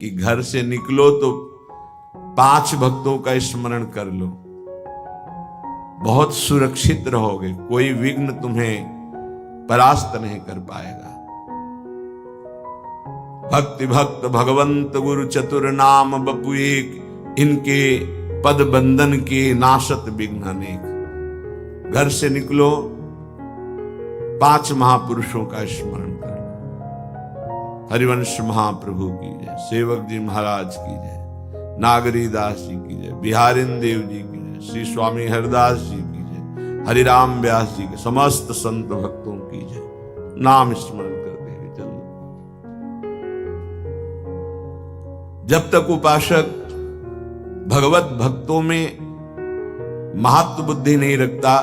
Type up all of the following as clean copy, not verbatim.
कि घर से निकलो तो 5 भक्तों का स्मरण कर लो, बहुत सुरक्षित रहोगे, कोई विघ्न तुम्हें परास्त नहीं कर पाएगा। भक्ति भक्त भगवंत गुरु चतुर नाम बपु एक, इनके पद बंधन के नाशत विघ्न अनेक। घर से निकलो 5 महापुरुषों का स्मरण कर लो। हरिवंश महाप्रभु की जय, सेवक जी महाराज की जय, नागरी दास जी की जय, बिहारिन देव जी की जय, श्री स्वामी हरिदास जी की जय, हरिराम व्यास जी के समस्त संत भक्तों की जय। नाम स्मरण करते हुए चलो। जब तक उपासक भगवत भक्तों में महत्व बुद्धि नहीं रखता,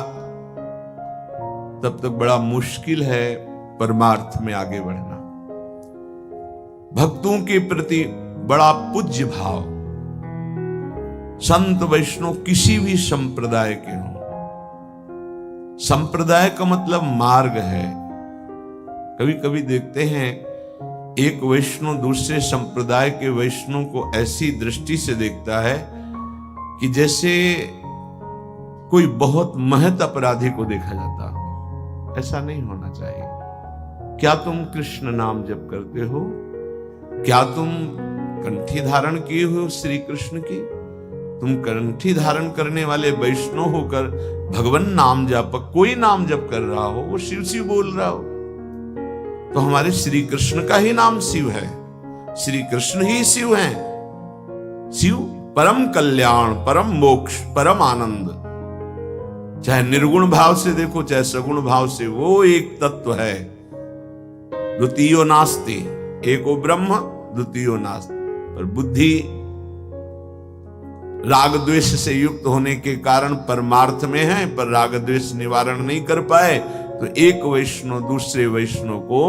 तब तक बड़ा मुश्किल है परमार्थ में आगे बढ़ना। भक्तों के प्रति बड़ा पूज्य भाव, संत वैष्णव किसी भी संप्रदाय के हों, संप्रदाय का मतलब मार्ग है। कभी कभी देखते हैं एक वैष्णव दूसरे संप्रदाय के वैष्णव को ऐसी दृष्टि से देखता है कि जैसे कोई बहुत महत अपराधी को देखा जाता हो। ऐसा नहीं होना चाहिए। क्या तुम कृष्ण नाम जप करते हो? क्या तुम कंठी धारण किए हो श्री कृष्ण की? तुम कंठी धारण करने वाले वैष्णव होकर भगवान नाम जप, कोई नाम जप कर रहा हो, वो शिव शिव बोल रहा हो, तो हमारे श्री कृष्ण का ही नाम शिव है। श्री कृष्ण ही शिव हैं। शिव परम कल्याण, परम मोक्ष, परम आनंद। चाहे निर्गुण भाव से देखो, चाहे सगुण भाव से, वो एक तत्व है। द्वितीयो नास्ति, एको ब्रह्म द्वितीयो नास्ति। पर बुद्धि राग द्वेष से युक्त होने के कारण परमार्थ में है, पर राग द्वेष निवारण नहीं कर पाए, तो एक वैष्णव दूसरे वैष्णव को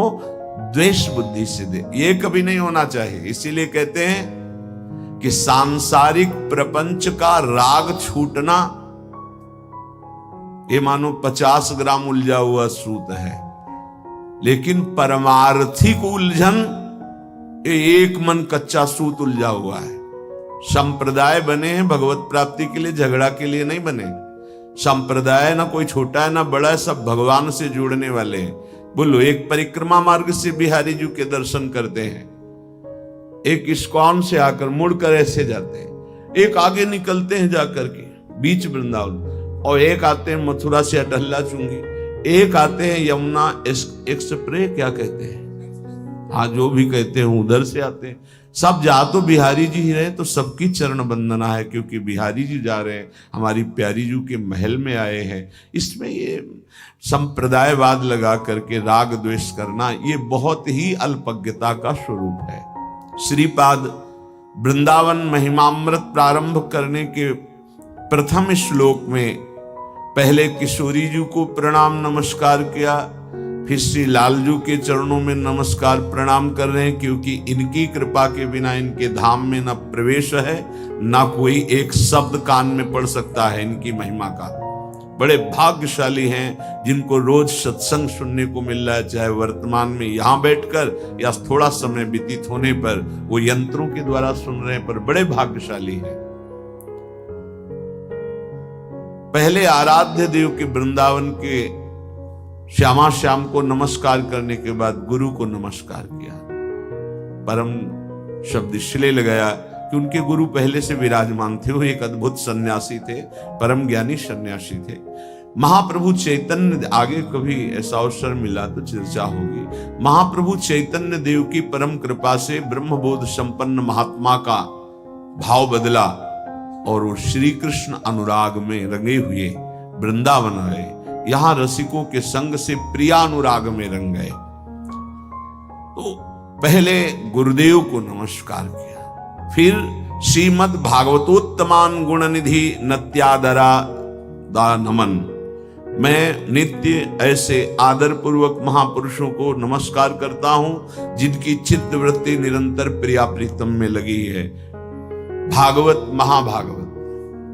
द्वेष बुद्धि से दे, ये कभी नहीं होना चाहिए। इसीलिए कहते हैं कि सांसारिक प्रपंच का राग छूटना ये मानो 50 ग्राम उलझा हुआ सूत है, लेकिन परमार्थिक उलझन ये 1 मन कच्चा सूत उलझा हुआ है। संप्रदाय बने हैं भगवत प्राप्ति के लिए, झगड़ा के लिए नहीं बने। संप्रदाय ना कोई छोटा है ना बड़ा है, सब भगवान से जुड़ने वाले हैं। बोलो, एक परिक्रमा मार्ग से बिहारी जी के दर्शन करते हैं, एक इस्कॉन से आकर मुड़कर ऐसे जाते हैं, एक आगे निकलते हैं जाकर के बीच वृंदावन, और एक आते हैं मथुरा से अटहल्ला चुंगी, एक आते हैं यमुना एक्सप्रे, क्या कहते हैं, हाँ जो भी कहते हैं उधर से आते हैं। सब जा तो बिहारी जी ही रहे, तो सबकी चरण वंदना है, क्योंकि बिहारी जी जा रहे हैं, हमारी प्यारी जी के महल में आए हैं। इसमें ये संप्रदायवाद लगा करके राग द्वेष करना, ये बहुत ही अल्पज्ञता का स्वरूप है। श्रीपाद वृंदावन महिमामृत प्रारंभ करने के प्रथम श्लोक में पहले किशोरी जी को प्रणाम नमस्कार किया, फिर श्री लालजू के चरणों में नमस्कार प्रणाम कर रहे हैं, क्योंकि इनकी कृपा के बिना इनके धाम में न प्रवेश है, न कोई एक शब्द कान में पड़ सकता है इनकी महिमा का। बड़े भाग्यशाली हैं जिनको रोज सत्संग सुनने को मिल रहा है, चाहे वर्तमान में यहाँ बैठकर या थोड़ा समय व्यतीत होने पर वो यंत्रों के द्वारा सुन रहे हैं, पर बड़े भाग्यशाली हैं। पहले आराध्य देव के वृंदावन के श्यामा श्याम को नमस्कार करने के बाद गुरु को नमस्कार किया। परम शब्द इसलिए लगाया कि उनके गुरु पहले से विराजमान थे, वो एक अद्भुत सन्यासी थे, परम ज्ञानी सन्यासी थे। महाप्रभु चैतन्य, आगे कभी ऐसा अवसर मिला तो चर्चा होगी। महाप्रभु चैतन्य देव की परम कृपा से ब्रह्मबोध संपन्न महात्मा का भाव बदला और वो श्री कृष्ण अनुराग में रंगे हुए वृंदावन आए। यहां रसिकों के संग से प्रियानुराग में रंग गए। तो पहले गुरुदेव को नमस्कार किया, फिर श्रीमद् भागवतोत्तमान गुण निधि नत्यादरा दा नमन। मैं नित्य ऐसे आदर पूर्वक महापुरुषों को नमस्कार करता हूं जिनकी चित्त वृत्ति निरंतर प्रिया प्रीतम में लगी है। भागवत महाभागवत,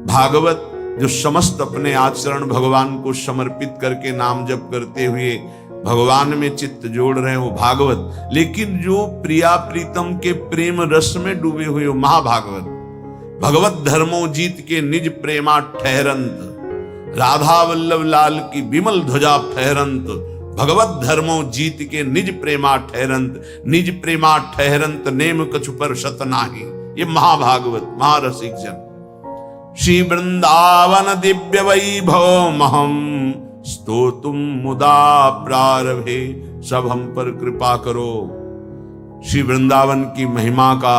भागवत जो समस्त अपने आचरण भगवान को समर्पित करके नाम जप करते हुए भगवान में चित्त जोड़ रहे हैं वो भागवत, लेकिन जो प्रिया प्रीतम के प्रेम रस में डूबे हुए हो महाभागवत। भगवत धर्मो जीत के निज प्रेमा ठहरंत, राधा वल्लभ लाल की विमल ध्वजा फहरंत। भगवत धर्मो जीत के निज प्रेमा ठहरंत, निज प्रेमा ठहरंत नेम कछु पर शत नाही। ये महाभागवत महारसिक जन। श्री वृंदावन दिव्य वैभव महम स्तोतुम मुदा प्रारभे, सब हम पर कृपा करो। श्री वृंदावन की महिमा का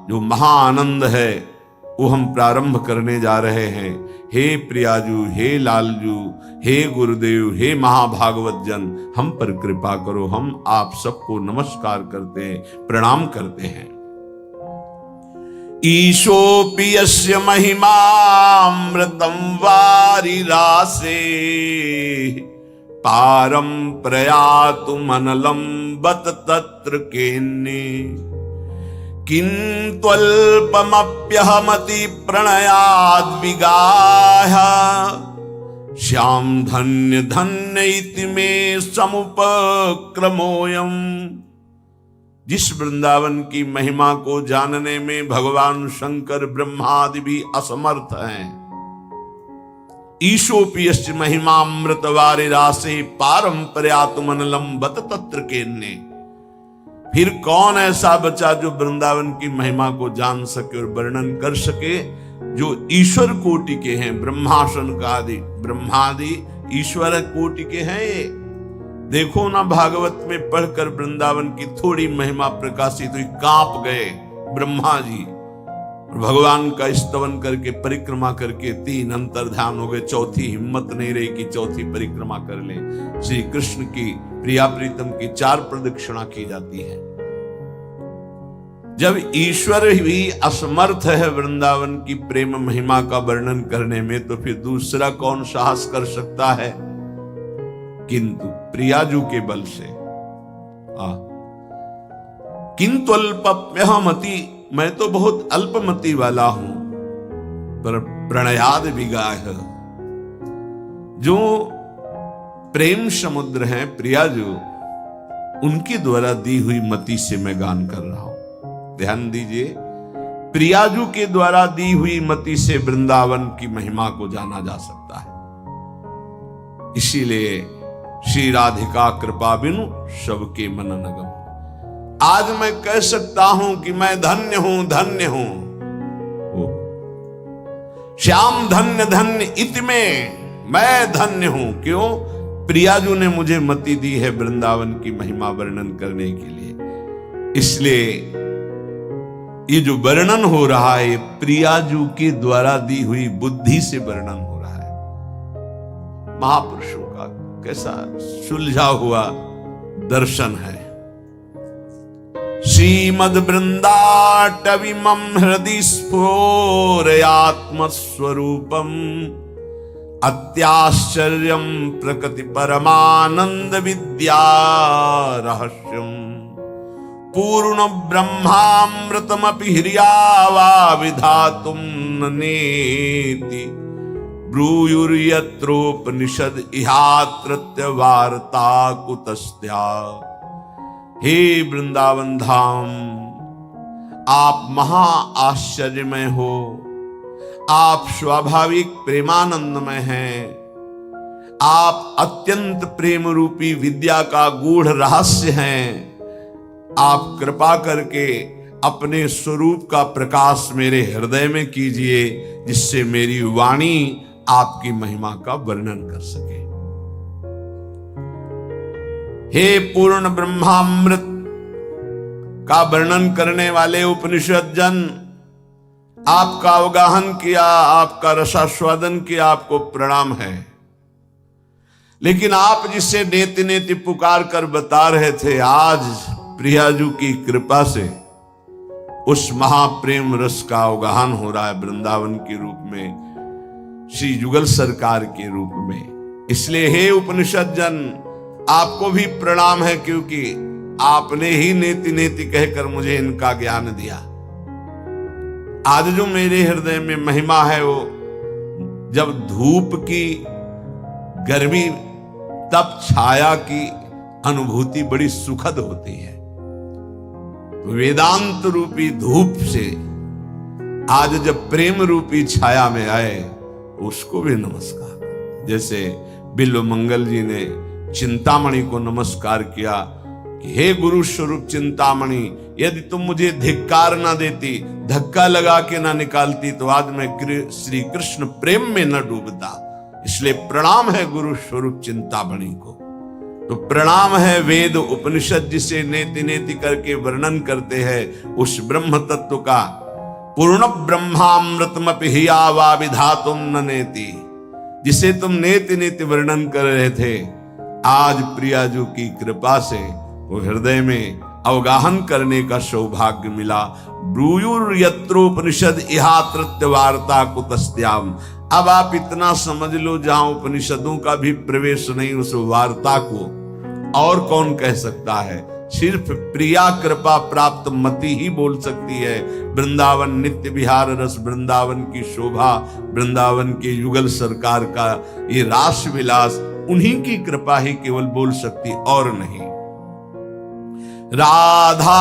जो महाआनंद है वो हम प्रारंभ करने जा रहे हैं। हे प्रियाजू, हे लालजू, हे गुरुदेव, हे महाभागवत जन, हम पर कृपा करो। हम आप सबको नमस्कार करते हैं, प्रणाम करते हैं। ईशोपि यस्य महिमामृतं वारिरासे, पारं प्रयातु मनलं बत तत्र केन्ने। किन्त्वल्पमप्यहमति प्रणयाद् विगाह, श्याम धन्य धन्य इति मे समुपक्रमोऽयम्। जिस वृंदावन की महिमा को जानने में भगवान शंकर ब्रह्मादि भी असमर्थ हैं। ईशोपि यस्य महिमामृत वारिरासे, पारं प्रयातु मनलं बत तत्र केन्ने। फिर कौन ऐसा बचा जो वृंदावन की महिमा को जान सके और वर्णन कर सके, जो ईश्वर कोटि के हैं। ब्रह्मासन का आदि ब्रह्मादि ईश्वर कोटि के हैं ये। देखो ना भागवत में पढ़कर वृंदावन की थोड़ी महिमा प्रकाशित हुई, कांप गए ब्रह्मा जी। और भगवान का स्तवन करके परिक्रमा करके 3 अंतर्ध्यान हो गए। चौथी हिम्मत नहीं रही कि चौथी परिक्रमा कर ले। श्री कृष्ण की प्रिया प्रीतम की 4 प्रदक्षिणा की जाती है। जब ईश्वर भी असमर्थ है वृंदावन की प्रेम महिमा का वर्णन करने में, तो फिर दूसरा कौन साहस कर सकता है। किंतु प्रियाजू के बल से। किंतु अल्पमति, मैं तो बहुत अल्पमति वाला हूं, पर प्रणयाद विगाह, जो प्रेम समुद्र हैं प्रियाजू, उनके द्वारा दी हुई मति से मैं गान कर रहा हूं। ध्यान दीजिए, प्रियाजू के द्वारा दी हुई मति से वृंदावन की महिमा को जाना जा सकता है। इसीलिए श्री राधिका कृपा बिनु सबके मन नगम। आज मैं कह सकता हूं कि मैं धन्य हूं, धन्य हूं। श्याम धन्य धन्य इत में मैं धन्य हूं। क्यों? प्रियाजू ने मुझे मति दी है वृंदावन की महिमा वर्णन करने के लिए। इसलिए ये जो वर्णन हो रहा है, प्रियाजू के द्वारा दी हुई बुद्धि से वर्णन हो रहा है। महापुरुषों का कैसा सुलझा हुआ दर्शन है। श्रीमद वृंदाटविमं हृदि स्फोरयात्मस्वरूपम, अत्याश्चर्यं प्रकृति परमानंद विद्या रहस्यम। पूर्ण ब्रह्मामृतमपि ह्रियावा विधातुं न नेति, ब्रूयुर्यत्रोपनिषद इहात्रत्य वार्ता कुतस्त्या। हे वृंदावन धाम, आप महा आश्चर्यमय हो, आप स्वाभाविक प्रेमानंदमय हैं, आप अत्यंत प्रेम रूपी विद्या का गूढ़ रहस्य हैं। आप कृपा करके अपने स्वरूप का प्रकाश मेरे हृदय में कीजिए, जिससे मेरी वाणी आपकी महिमा का वर्णन कर सके। हे पूर्ण ब्रह्मामृत का वर्णन करने वाले उपनिषद जन, आपका अवगाहन किया, आपका रसास्वादन किया, आपको प्रणाम है। लेकिन आप जिसे नेति नेति पुकार कर बता रहे थे, आज प्रियाजू की कृपा से उस महाप्रेम रस का अवगाहन हो रहा है वृंदावन के रूप में, श्री युगल सरकार के रूप में। इसलिए हे उपनिषद जन, आपको भी प्रणाम है, क्योंकि आपने ही नेति नेति कहकर मुझे इनका ज्ञान दिया। आज जो मेरे हृदय में महिमा है, वो जब धूप की गर्मी, तप छाया की अनुभूति बड़ी सुखद होती है। वेदांत रूपी धूप से आज जब प्रेम रूपी छाया में आए, उसको भी नमस्कार। जैसे बिल्व मंगल जी ने चिंतामणि को नमस्कार किया कि हे गुरु स्वरूप चिंतामणि, यदि तुम मुझे धिक्कार ना देती, धक्का लगा के ना निकालती, तो आज मैं श्री कृष्ण प्रेम में न डूबता। इसलिए प्रणाम है गुरु स्वरूप चिंतामणि को। तो प्रणाम है वेद उपनिषद जिसे नेति नेति करके वर्णन करते हैं उस ब्रह्म तत्व का। पूर्ण ब्रह्मामृतमपि हिया वा विधातुम न नेति, जिसे तुम नेति नेति वर्णन कर रहे थे, आज प्रियाजू की कृपा से वो हृदय में अवगाहन करने का सौभाग्य मिला। ब्रूयुर यत्रोपनिषद इहा तृत्य वार्ता कुतस्त्याम। अब आप इतना समझ लो, जहां उपनिषदों का भी प्रवेश नहीं उस वार्ता को और कौन कह सकता है? सिर्फ प्रिया कृपा प्राप्त मति ही बोल सकती है। वृंदावन नित्य विहार रस, वृंदावन की शोभा, वृंदावन के युगल सरकार का ये रास विलास, उन्हीं की कृपा ही केवल बोल सकती और नहीं। राधा